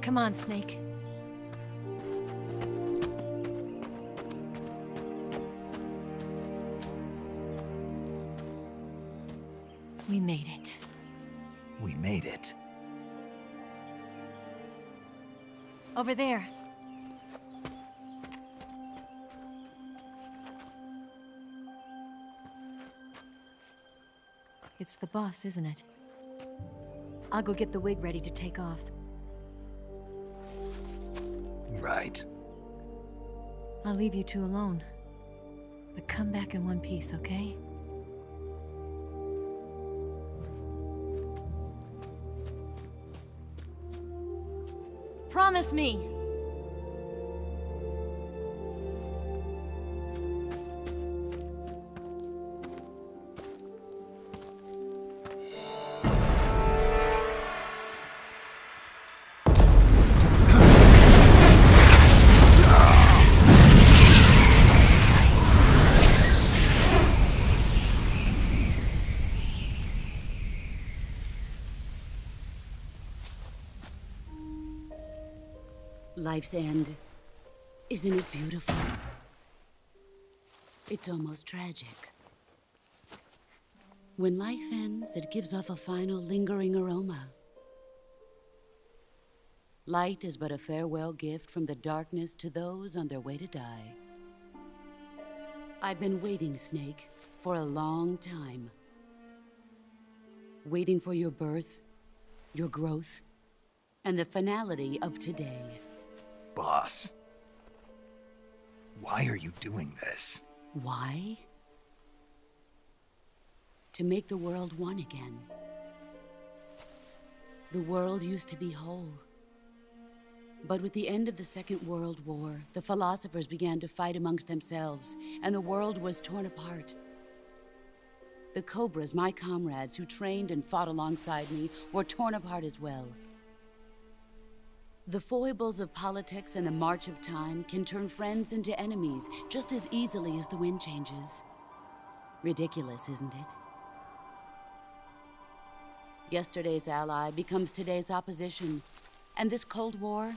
Come on, Snake. We made it. We made it. Over there. It's the boss, isn't it? I'll go get the wig ready to take off. Right. I'll leave you two alone. But come back in one piece, okay? Promise me! Life's end. Isn't it beautiful? It's almost tragic. When life ends, it gives off a final lingering aroma. Light is but a farewell gift from the darkness to those on their way to die. I've been waiting, Snake, for a long time. Waiting for your birth, your growth, and the finality of today. Boss. Why are you doing this? Why? To make the world one again. The world used to be whole. But with the end of the Second World War, the philosophers began to fight amongst themselves, and the world was torn apart. The Cobras, my comrades who trained and fought alongside me, were torn apart as well. The foibles of politics and the march of time can turn friends into enemies just as easily as the wind changes. Ridiculous, isn't it? Yesterday's ally becomes today's opposition, and this Cold War...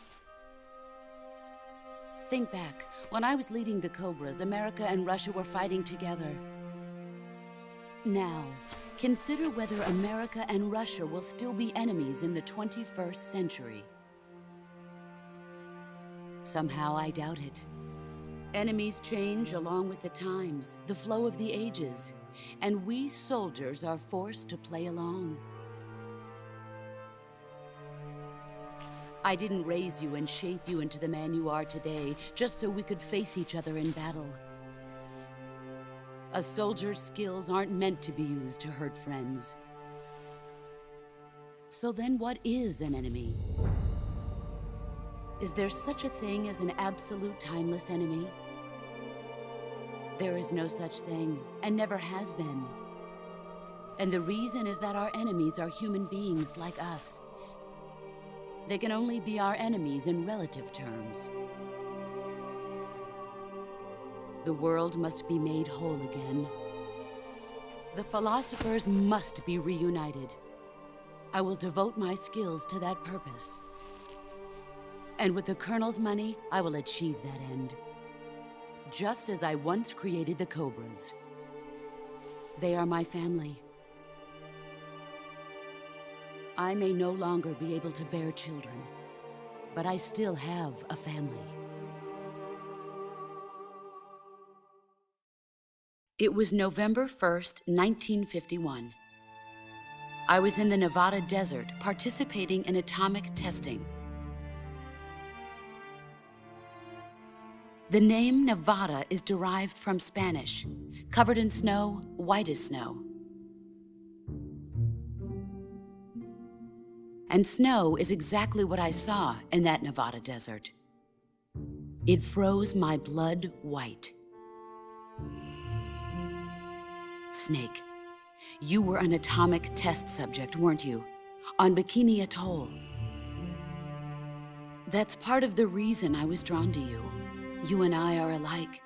Think back. When I was leading the Cobras, America and Russia were fighting together. Now, consider whether America and Russia will still be enemies in the 21st century. Somehow I doubt it. Enemies change along with the times, the flow of the ages, and we soldiers are forced to play along. I didn't raise you and shape you into the man you are today just so we could face each other in battle. A soldier's skills aren't meant to be used to hurt friends. So then what is an enemy? Is there such a thing as an absolute timeless enemy? There is no such thing, and never has been. And the reason is that our enemies are human beings like us. They can only be our enemies in relative terms. The world must be made whole again. The philosophers must be reunited. I will devote my skills to that purpose. And with the Colonel's money, I will achieve that end. Just as I once created the Cobras. They are my family. I may no longer be able to bear children, but I still have a family. It was November 1st, 1951. I was in the Nevada desert participating in atomic testing. The name Nevada is derived from Spanish, covered in snow, white as snow. And snow is exactly what I saw in that Nevada desert. It froze my blood white. Snake, you were an atomic test subject, weren't you? On Bikini Atoll. That's part of the reason I was drawn to you. You and I are alike.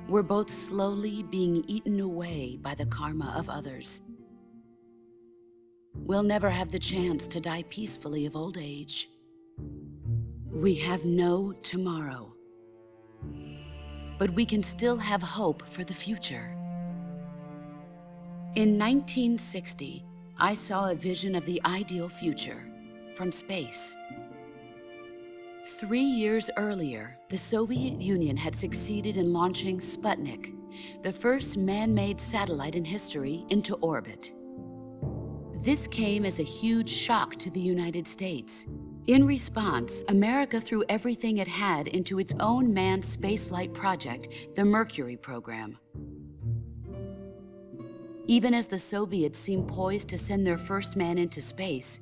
We're both slowly being eaten away by the karma of others. we'll never have the chance to die peacefully of old age. We have no tomorrow. But we can still have hope for the future. In 1960, I saw a vision of the ideal future from space. 3 years earlier, the Soviet Union had succeeded in launching Sputnik, the first man-made satellite in history, into orbit. This came as a huge shock to the United States. In response, America threw everything it had into its own manned spaceflight project, the Mercury program. Even as the Soviets seemed poised to send their first man into space,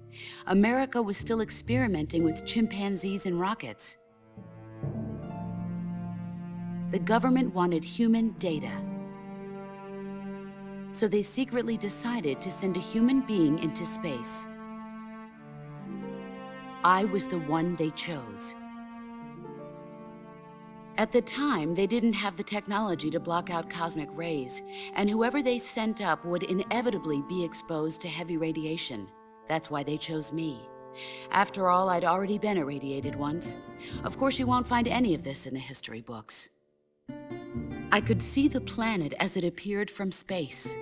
America was still experimenting with chimpanzees and rockets. The government wanted human data. So they secretly decided to send a human being into space. I was the one they chose. At the time, they didn't have the technology to block out cosmic rays, and whoever they sent up would inevitably be exposed to heavy radiation. That's why they chose me. After all, I'd already been irradiated once. Of course, you won't find any of this in the history books. I could see the planet as it appeared from space.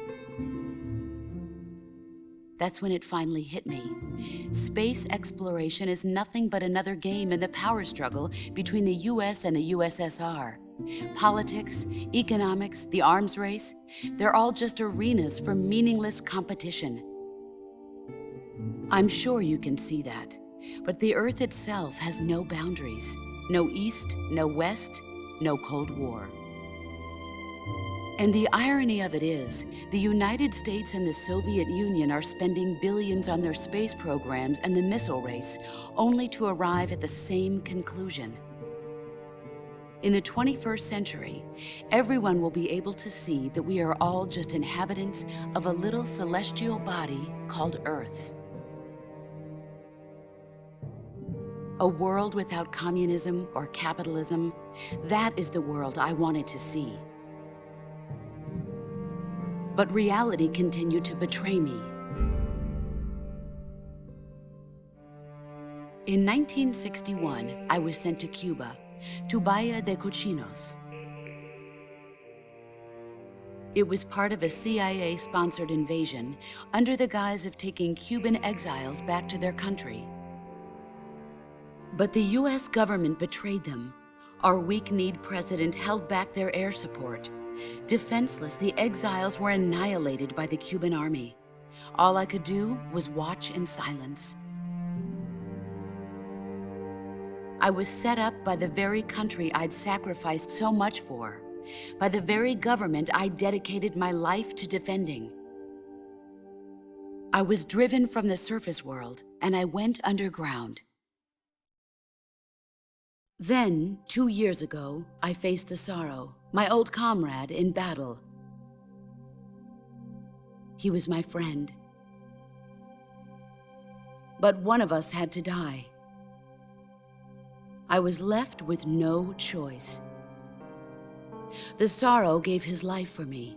That's when it finally hit me. Space exploration is nothing but another game in the power struggle between the US and the USSR. Politics, economics, the arms race, they're all just arenas for meaningless competition. I'm sure you can see that, but the Earth itself has no boundaries. No East, no West, no Cold War. And the irony of it is, the United States and the Soviet Union are spending billions on their space programs and the missile race, only to arrive at the same conclusion. In the 21st century, everyone will be able to see that we are all just inhabitants of a little celestial body called Earth. A world without communism or capitalism, that is the world I wanted to see. But reality continued to betray me. In 1961, I was sent to Cuba, to Bahia de Cochinos. It was part of a CIA-sponsored invasion under the guise of taking Cuban exiles back to their country. But the US government betrayed them. Our weak-kneed president held back their air support. Defenseless, the exiles were annihilated by the Cuban army. All I could do was watch in silence. I was set up by the very country I'd sacrificed so much for, by the very government I dedicated my life to defending. I was driven from the surface world, and I went underground. Then, 2 years ago, I faced the sorrow, my old comrade in battle. He was my friend. But one of us had to die. I was left with no choice. The sorrow gave his life for me.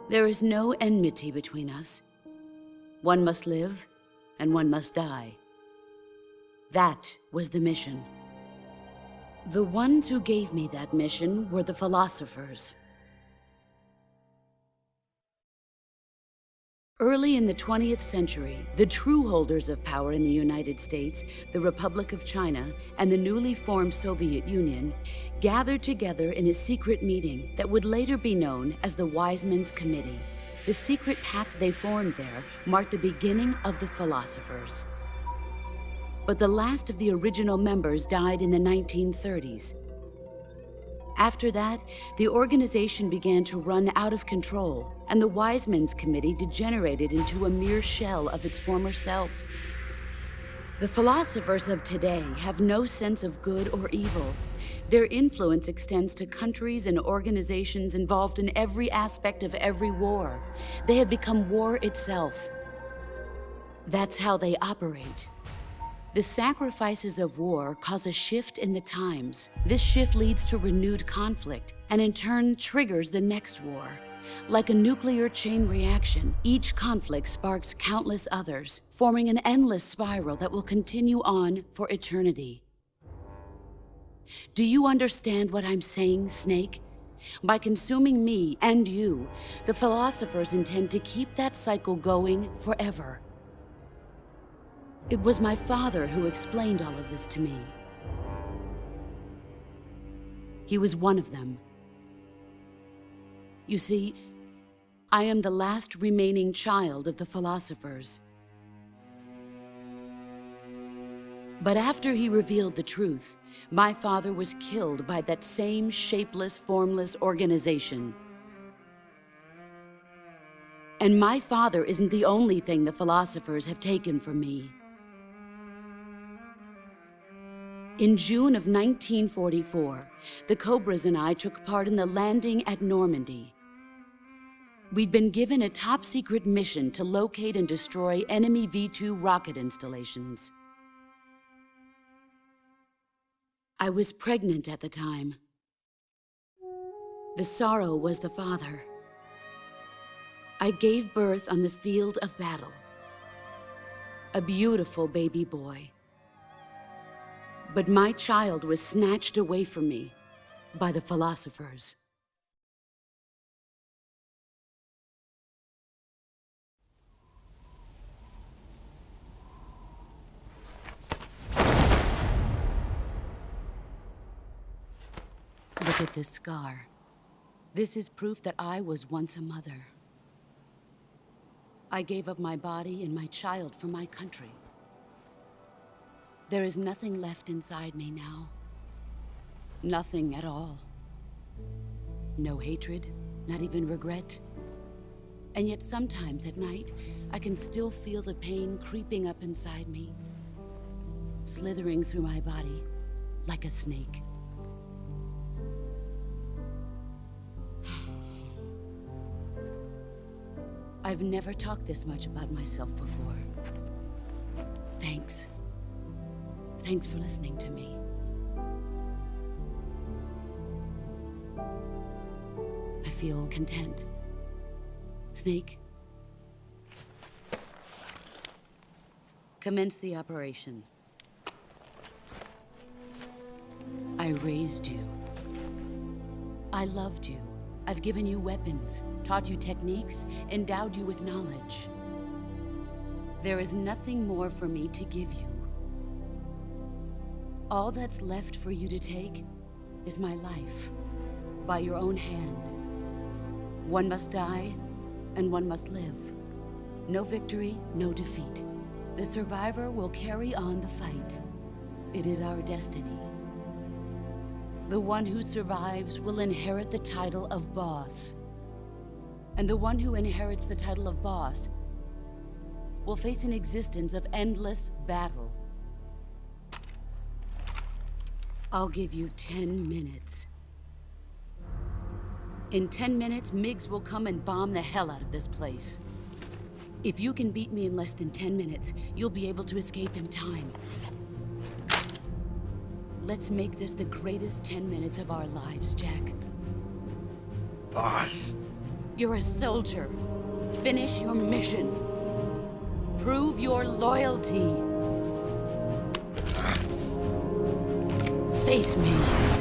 There is no enmity between us. One must live, and one must die. That was the mission. The ones who gave me that mission were the philosophers. Early in the 20th century, the true holders of power in the United States, the Republic of China, and the newly formed Soviet Union gathered together in a secret meeting that would later be known as the Wise Men's Committee. The secret pact they formed there marked the beginning of the philosophers. But the last of the original members died in the 1930s. After that, the organization began to run out of control, and the Wise Men's Committee degenerated into a mere shell of its former self. The philosophers of today have no sense of good or evil. Their influence extends to countries and organizations involved in every aspect of every war. They have become war itself. That's how they operate. The sacrifices of war cause a shift in the times. This shift leads to renewed conflict, and in turn triggers the next war. Like a nuclear chain reaction, each conflict sparks countless others, forming an endless spiral that will continue on for eternity. Do you understand what I'm saying, Snake? By consuming me and you, the philosophers intend to keep that cycle going forever. It was my father who explained all of this to me. He was one of them. You see, I am the last remaining child of the philosophers. But after he revealed the truth, my father was killed by that same shapeless, formless organization. And my father isn't the only thing the philosophers have taken from me. In June of 1944, the Cobras and I took part in the landing at Normandy. We'd been given a top-secret mission to locate and destroy enemy V-2 rocket installations. I was pregnant at the time. The sorrow was the father. I gave birth on the field of battle. A beautiful baby boy. But my child was snatched away from me by the philosophers. Look at this scar. This is proof that I was once a mother. I gave up my body and my child for my country. There is nothing left inside me now. Nothing at all. No hatred, not even regret. And yet sometimes at night, I can still feel the pain creeping up inside me, slithering through my body like a snake. I've never talked this much about myself before. Thanks. Thanks for listening to me. I feel content. Snake, commence the operation. I raised you. I loved you. I've given you weapons, taught you techniques, endowed you with knowledge. There is nothing more for me to give you. All that's left for you to take is my life, by your own hand. One must die, and one must live. No victory, no defeat. The survivor will carry on the fight. It is our destiny. The one who survives will inherit the title of boss. And the one who inherits the title of boss will face an existence of endless battle. I'll give you 10 minutes. In 10 minutes, MiGs will come and bomb the hell out of this place. If you can beat me in less than 10 minutes, you'll be able to escape in time. Let's make this the greatest 10 minutes of our lives, Jack. Boss. You're a soldier. Finish your mission. Prove your loyalty. Face me.